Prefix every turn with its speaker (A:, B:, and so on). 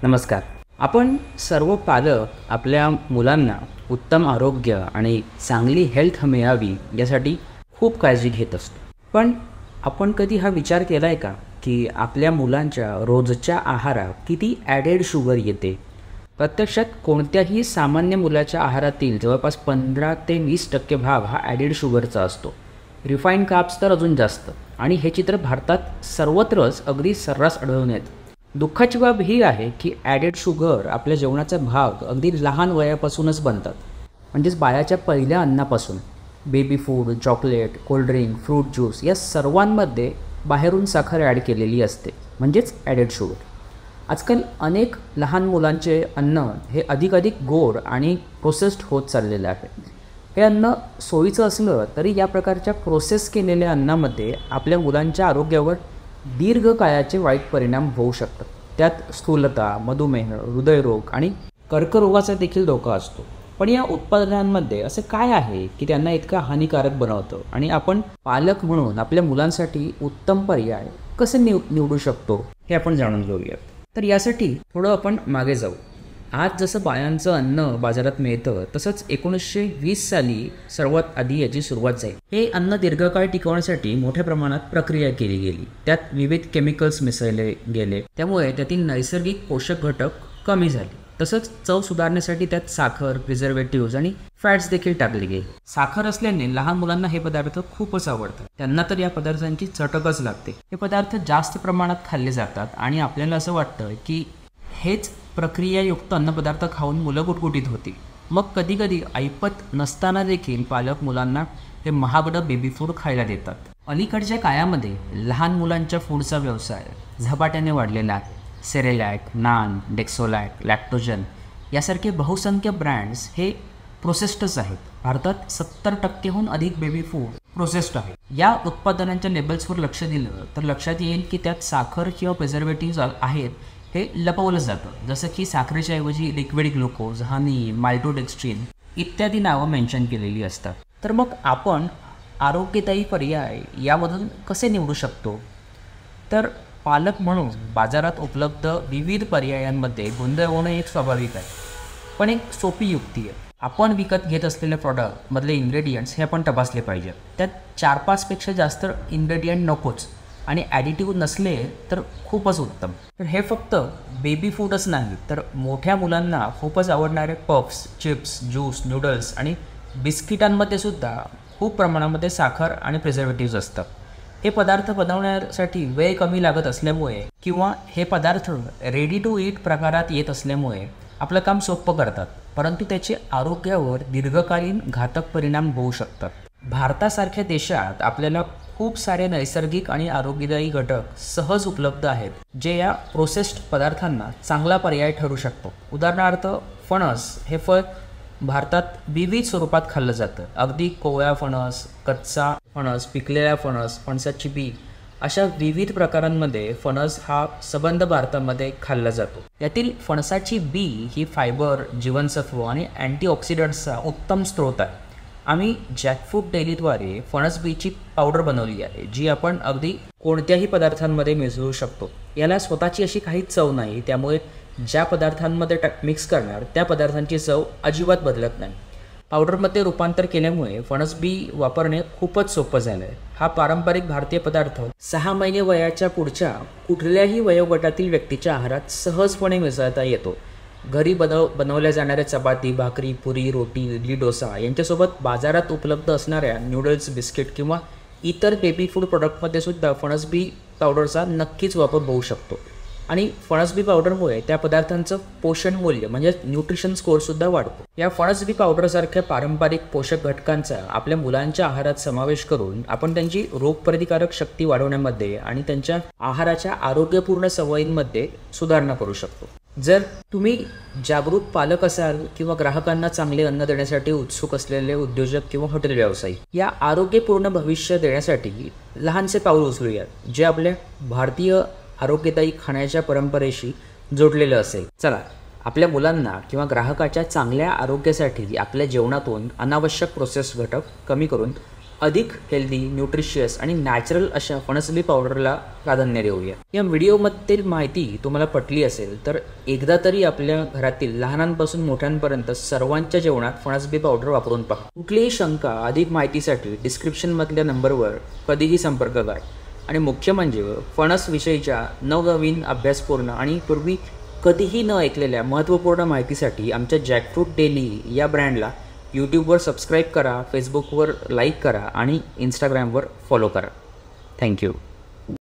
A: नमस्कार. आपण सर्व पालक आपल्या मुलांना उत्तम आरोग्य आणि चांगली हेल्थ मिळावी यासाठी खूप काळजी घेत असतो. पण आपण कधी हा विचार केला आहे का की आपल्या मुलांच्या रोजच्या आहारात किती ॲडेड शुगर येते? प्रत्यक्षात कोणत्याही सामान्य मुलाच्या आहारातील जवळपास 15 ते 20% भाग हा ॲडेड शुगरचा असतो. रिफाईंड कार्ब्स तर अजून जास्त. आणि हे चित्र भारतात सर्वत्रच अगदी सर्रास आढळून येतं. दुःखाची बाब ही आहे की ॲडेड शुगर आपल्या जेवणाचा भाग अगदी लहान वयापासूनच बनतात. म्हणजेच बाळाच्या पहिल्या अन्नापासून baby food, chocolate, cold drink, fruit juice या सर्वांमध्ये बाहेरून साखर ॲड केलेली असते, म्हणजेच ॲडेड शुगर. आजकाल अनेक लहान मुलांचे अन्न हे अधिकाधिक गोड आणि प्रोसेस्ड होत चाललेलं आहे. हे अन्न सोयीचं असलं तरी या प्रकारच्या प्रोसेस केलेल्या अन्नामध्ये आपल्या मुलांच्या आरोग्यावर दीर्घकाळाचे वाईट परिणाम होऊ शकतात. त्यात स्थूलता, मधुमेह, हृदयरोग आणि कर्करोगाचा देखील धोका असतो. पण या उत्पादनांमध्ये असं काय आहे की त्यांना इतकं हानिकारक बनवतं आणि आपण पालक म्हणून आपल्या मुलांसाठी उत्तम पर्याय कसे निवडू शकतो हे आपण जाणून घेऊयात. तर यासाठी थोडं आपण मागे जाऊ. आज जसं बाळांचं अन्न बाजारात मिळतं तसंच 1920 साली सर्वात आधी याची सुरुवात झाली. हे अन्न दीर्घकाळ टिकवण्यासाठी मोठ्या प्रमाणात प्रक्रिया केली गेली. त्यात विविध केमिकल्स मिसळले गेले, त्यामुळे त्यातील नैसर्गिक पोषक घटक कमी झाले. तसंच चव सुधारण्यासाठी त्यात साखर, प्रिझर्वेटिव्हज आणि फॅट्स देखील टाकले गेले. साखर असल्याने लहान मुलांना हे पदार्थ खूपच आवडतात. त्यांना तर या पदार्थांची चटकच लागते. हे पदार्थ जास्त प्रमाणात खाल्ले जातात आणि आपल्याला असं वाटतं की हेच प्रक्रियायुक्त अन्नपदार्थ खाऊन मुलं गुटगुटीत होती. मग कधीकधी ऐपत नसताना देखील पालक मुलांना हे महागडं बेबी फूड खायला देतात. अलीकडच्या काळामध्ये लहान मुलांच्या फूडचा व्यवसाय झपाट्याने वाढलेला आहे. सेरेलॅक, नान, डेक्सोलॅक, लॅक्टोजन यासारखे बहुसंख्य ब्रँड्स हे प्रोसेस्डच आहेत. भारतात 70%हून अधिक बेबी फूड प्रोसेस्ड आहे. या उत्पादनांच्या लेबल्सवर लक्ष दिलं तर लक्षात येईल की त्यात साखर किंवा प्रिझर्वेटिव्ज आहेत हे लपवलं जातं. जसं की साखरेच्या ऐवजी लिक्विड ग्लुकोज, हनी, माल्टोडेक्स्ट्रीन इत्यादी नावं मेन्शन केलेली असतात. तर मग आपण आरोग्यदायी पर्याय यामधून कसे निवडू शकतो? तर पालक म्हणून बाजारात उपलब्ध विविध पर्यायांमध्ये गोंधळ होणं एक स्वाभाविक आहे. पण एक सोपी युक्ती आहे. आपण विकत घेत असलेल्या प्रॉडक्टमधले इन्ग्रेडियंट्स हे आपण तपासले पाहिजेत. त्यात 4-5 पेक्षा जास्त इन्ग्रेडियंट नकोच आणि ॲडिटिव्ह नसले तर खूपच उत्तम. तर हे फक्त बेबी फूडच नाही तर मोठ्या मुलांना खूपच आवडणारे पफ्स, चिप्स, ज्यूस, नूडल्स आणि बिस्किटांमध्ये सुद्धा खूप प्रमाणामध्ये साखर आणि प्रिझर्वेटिव्ज असतात. हे पदार्थ बनवण्यासाठी वेळ कमी लागत असल्यामुळे किंवा हे पदार्थ रेडी टू ईट प्रकारात येत असल्यामुळे आपलं काम सोपं करतात, परंतु त्याचे आरोग्यावर दीर्घकालीन घातक परिणाम होऊ शकतात. भारतासारख्या देशात आपल्याला खूप सारे नैसर्गिक आणि आरोग्यदायी घटक सहज उपलब्ध आहेत जे या प्रोसेस्ड पदार्थांना चांगला पर्याय ठरू शकतो. उदाहरणार्थ फणस हे फळ भारतात विविध स्वरूपात खाल्लं जातं. अगदी कोवळा फणस, कच्चा फणस, पिकलेला फणस, फणसाची बी अशा विविध प्रकारांमध्ये फणस हा सबंध भारतामध्ये खाल्ला जातो. यातील फणसाची बी ही फायबर, जीवनसत्व आणि अँटीऑक्सिडंट्सचा उत्तम स्रोत आहे. आम्ही जॅकफ्रूट डेलीद्वारे फणस बीची पावडर बनवली आहे जी आपण अगदी कोणत्याही पदार्थांमध्ये मिसळू शकतो. याला स्वतःची अशी काहीच चव नाही, त्यामुळे ज्या पदार्थांमध्ये मिक्स करणार त्या पदार्थांची चव अजिबात बदलत नाही. पावडरमध्ये रूपांतर केल्यामुळे फणस बी वापरणे खूपच सोपं झालं आहे. हा पारंपरिक भारतीय पदार्थ 6 महिने वयाच्या पुढच्या कुठल्याही वयोगटातील व्यक्तीच्या आहारात सहजपणे मिसळता येतो. घरी बनवल्या जाणाऱ्या चपाती, भाकरी, पुरी, रोटी, इडली, डोसा यांच्यासोबत बाजारात उपलब्ध असणाऱ्या नूडल्स, बिस्किट किंवा इतर बेबी फूड प्रोडक्टमध्ये सुद्धा फणसबी पावडरचा नक्कीच वापर होऊ शकतो. आणि फणसबी पावडरमुळे त्या पदार्थांचं पोषण मूल्य म्हणजे न्यूट्रिशन स्कोअरसुद्धा वाढतो. या फणसबी पावडरसारख्या पारंपरिक पोषक घटकांचा आपल्या मुलांच्या आहारात समावेश करून आपण त्यांची रोगप्रतिकारक शक्ती वाढवण्यामध्ये आणि त्यांच्या आहाराच्या आरोग्यपूर्ण सवयींमध्ये सुधारणा करू शकतो. जर तुम्ही जागरूक पालक असाल किंवा ग्राहकांना चांगले अन्न देण्यासाठी उत्सुक असलेले उद्योजक किंवा हॉटेल व्यावसायिक या आरोग्यपूर्ण भविष्य देण्यासाठी लहानसे पाऊल उचलूयात जे आपल्या भारतीय आरोग्यदायी खाण्याच्या परंपरेशी जोडलेलं असेल. चला आपल्या मुलांना किंवा ग्राहकाच्या चांगल्या आरोग्यासाठी आपल्या जेवणातून अनावश्यक प्रोसेस घटक कमी करून अधिक हेल्दी, न्यूट्रिशियस आणि नॅचरल अशा फणसबी पावडरला प्राधान्य देऊया. या व्हिडिओमधील माहिती तुम्हाला पटली असेल तर एकदा तरी आपल्या घरातील लहानांपासून मोठ्यांपर्यंत सर्वांच्या जेवणात फणसबी पावडर वापरून पहा. कुठलीही शंका, अधिक माहितीसाठी डिस्क्रिप्शनमधल्या नंबरवर कधीही संपर्क करा. आणि मुख्य म्हणजे फणस विषयीच्या नवनवीन अभ्यासपूर्ण आणि पूर्वी कधीही न ऐकलेल्या महत्त्वपूर्ण माहितीसाठी आमच्या जॅकफ्रूट डेली या ब्रँडला यूट्यूबवर सबस्क्राईब करा, फेसबुकवर लाईक करा आणि इंस्टाग्रामवर फॉलो करा. थँक्यू.